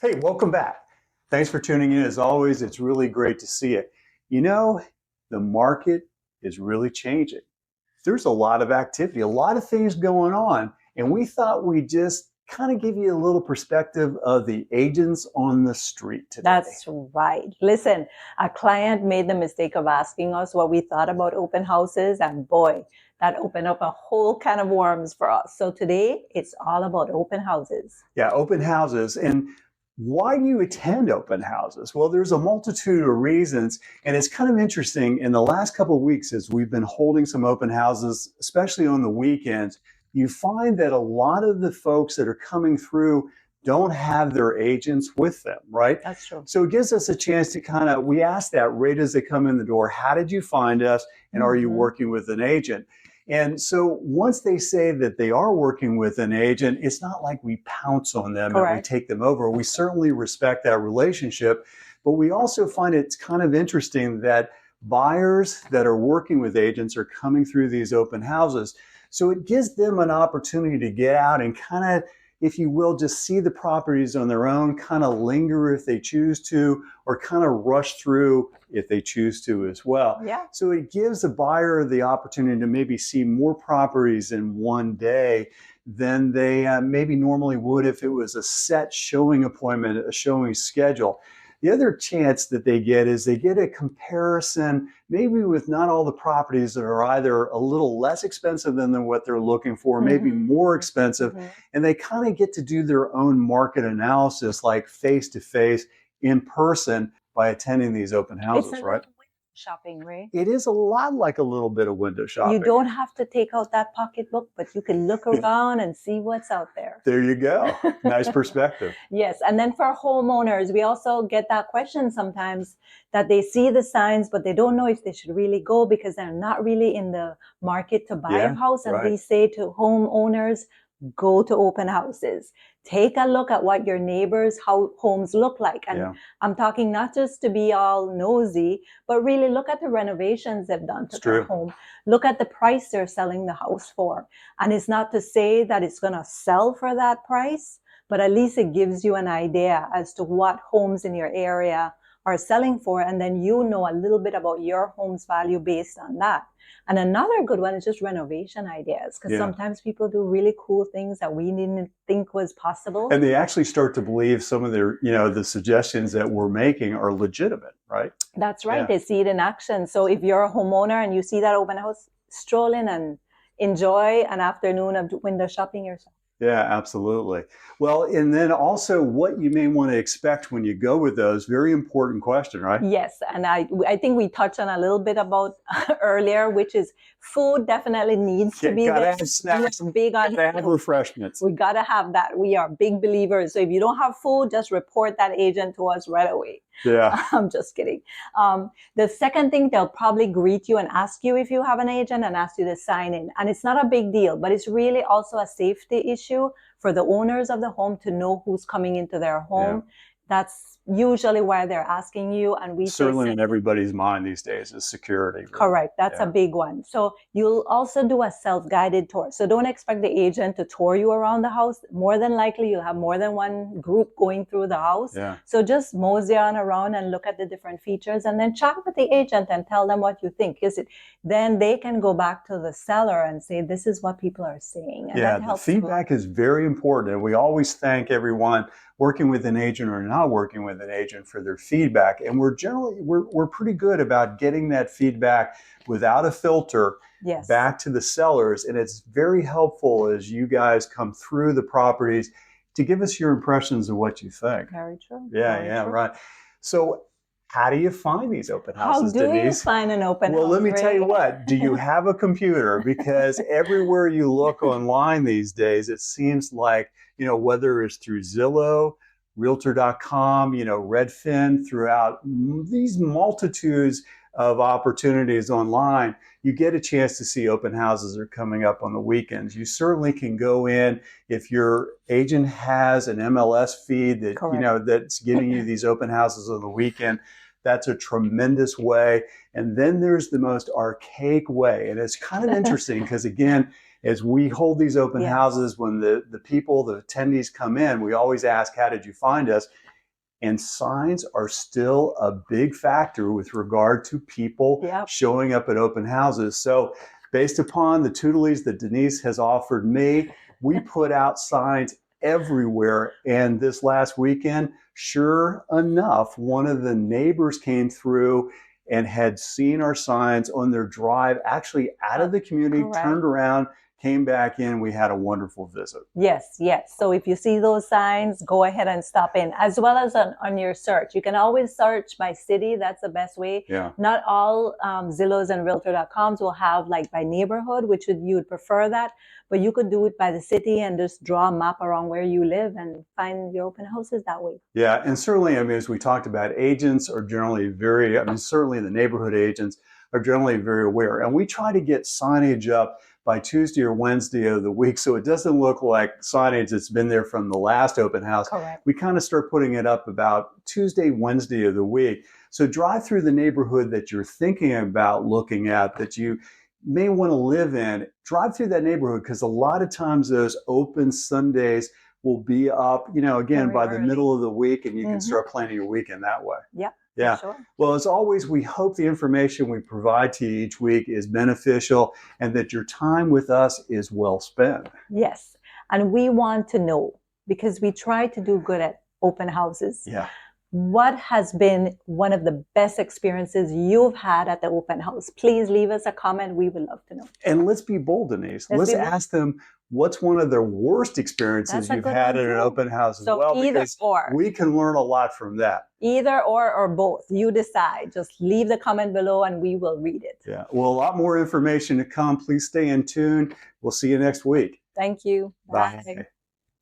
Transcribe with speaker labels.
Speaker 1: Hey, welcome back. Thanks for tuning in. As always, it's really great to see it. You know, the market is really changing. There's a lot of activity, a lot of things going on, and we thought we'd just kind of give you a little perspective of the agents on the street today.
Speaker 2: That's right. Listen, a client made the mistake of asking us what we thought about open houses, and boy, that opened up a whole can of worms for us. So today, it's all about open houses.
Speaker 1: Yeah, open houses. And why do you attend open houses? Well, there's a multitude of reasons, and it's kind of interesting. In the last couple of weeks, as we've been holding some open houses, especially on the weekends, you find that a lot of the folks that are coming through don't have their agents with them, right?
Speaker 2: That's true.
Speaker 1: So it gives us a chance to we ask that right as they come in the door, how did you find us? And are you working with an agent? And so once they say that they are working with an agent, it's not like we pounce on them and we take them over. We certainly respect that relationship, but we also find it's kind of interesting that buyers that are working with agents are coming through these open houses. So it gives them an opportunity to get out and kind of, if you will, just see the properties on their own, kind of linger if they choose to, or kind of rush through if they choose to as well.
Speaker 2: Yeah.
Speaker 1: So it gives the buyer the opportunity to maybe see more properties in one day than they maybe normally would if it was a set showing appointment, a showing schedule. The other chance that they get is they get a comparison, maybe with not all the properties that are either a little less expensive than what they're looking for, maybe more expensive, and they kind of get to do their own market analysis, like face to face in person by attending these open houses, right?
Speaker 2: Shopping, Ray.
Speaker 1: It is a lot like a little bit of window shopping.
Speaker 2: You don't have to take out that pocketbook, but you can look around and see what's out there.
Speaker 1: There you go. Nice perspective.
Speaker 2: Yes. And then for homeowners, we also get that question sometimes that they see the signs, but they don't know if they should really go because they're not really in the market to buy a house. And we say to homeowners, go to open houses. Take a look at what your neighbors' homes look like. And I'm talking not just to be all nosy, but really look at the renovations they've done to their home. Look at the price they're selling the house for. And it's not to say that it's going to sell for that price, but at least it gives you an idea as to what homes in your area are selling for. And then you know a little bit about your home's value based on that. And another good one is just renovation ideas, because sometimes people do really cool things that we didn't think was possible.
Speaker 1: And they actually start to believe some of their, the suggestions that we're making are legitimate, right?
Speaker 2: That's right. They see it in action. So if you're a homeowner and you see that open house, stroll in and enjoy an afternoon of window shopping yourself.
Speaker 1: Yeah, absolutely. Well, and then also what you may want to expect when you go with those, very important question, right?
Speaker 2: Yes, and I think we touched on a little bit about earlier, which is food definitely needs to be there.
Speaker 1: Gotta have snacks,
Speaker 2: big on
Speaker 1: gotta have refreshments.
Speaker 2: We gotta have that. We are big believers. So if you don't have food, just report that agent to us right away.
Speaker 1: Yeah.
Speaker 2: I'm just kidding. The second thing, they'll probably greet you and ask you if you have an agent and ask you to sign in. And it's not a big deal, but it's really also a safety issue for the owners of the home to know who's coming into their home. That's usually why they're asking you. And we
Speaker 1: certainly in everybody's mind these days is security. Right?
Speaker 2: Correct. That's a big one. So you'll also do a self-guided tour. So don't expect the agent to tour you around the house. More than likely, you'll have more than one group going through the house.
Speaker 1: Yeah.
Speaker 2: So just mosey on around and look at the different features and then chat with the agent and tell them what you think. Then they can go back to the seller and say, this is what people are saying. And that helps.
Speaker 1: The feedback is very important. And we always thank everyone working with an agent or not working with an agent for their feedback. And we're pretty good about getting that feedback without a filter back to the sellers. And it's very helpful as you guys come through the properties to give us your impressions of what you think.
Speaker 2: Very true.
Speaker 1: Right. So how do you find these open houses,
Speaker 2: Denise? How do you
Speaker 1: Denise?
Speaker 2: find an open house?
Speaker 1: Well, let me tell you what. Do you have a computer? Because everywhere you look online these days, it seems like, whether it's through Zillow, Realtor.com, Redfin, throughout these multitudes of opportunities online, you get a chance to see open houses that are coming up on the weekends. You certainly can go in if your agent has an MLS feed that that's giving you these open houses on the weekend. That's a tremendous way. And then there's the most archaic way, and it's kind of interesting because again, as we hold these open
Speaker 2: Yes.
Speaker 1: houses, when the people, the attendees come in, we always ask, how did you find us? And signs are still a big factor with regard to people
Speaker 2: Yep.
Speaker 1: showing up at open houses. So based upon the tutelage that Denise has offered me, we put out signs everywhere. And this last weekend, sure enough, one of the neighbors came through and had seen our signs on their drive, actually out of the community,
Speaker 2: Correct.
Speaker 1: turned around, came back in. We had a wonderful visit.
Speaker 2: Yes, yes. So if you see those signs, go ahead and stop in, as well as on your search. You can always search by city. That's the best way.
Speaker 1: Yeah.
Speaker 2: Not all Zillows and Realtor.coms will have like by neighborhood, which you would prefer that. But you could do it by the city and just draw a map around where you live and find your open houses that way.
Speaker 1: Yeah, and certainly, I mean, as we talked about, agents are generally very, I mean, certainly the neighborhood agents are generally very aware. And we try to get signage up by Tuesday or Wednesday of the week, so it doesn't look like signage that's been there from the last open house.
Speaker 2: Correct.
Speaker 1: We kind of start putting it up about Tuesday, Wednesday of the week. So drive through the neighborhood that you're thinking about looking at, that you may want to live in. Drive through that neighborhood, because a lot of times those open Sundays will be up, you know, again,
Speaker 2: Very
Speaker 1: by the
Speaker 2: early.
Speaker 1: middle of the week, and you can start planning your weekend that way.
Speaker 2: Yeah.
Speaker 1: Yeah.
Speaker 2: Sure.
Speaker 1: Well, as always, we hope the information we provide to you each week is beneficial and that your time with us is well spent.
Speaker 2: Yes. And we want to know, because we try to do good at open houses.
Speaker 1: Yeah.
Speaker 2: What has been one of the best experiences you've had at the open house? Please leave us a comment. We would love to know.
Speaker 1: And let's be bold, Denise. Let's ask them, what's one of their worst experiences you've had at an open house as well?
Speaker 2: Either
Speaker 1: because
Speaker 2: or.
Speaker 1: we can learn a lot from that.
Speaker 2: Either or both. You decide. Just leave the comment below and we will read it.
Speaker 1: Yeah. Well, a lot more information to come. Please stay in tune. We'll see you next week.
Speaker 2: Thank you.
Speaker 1: Bye.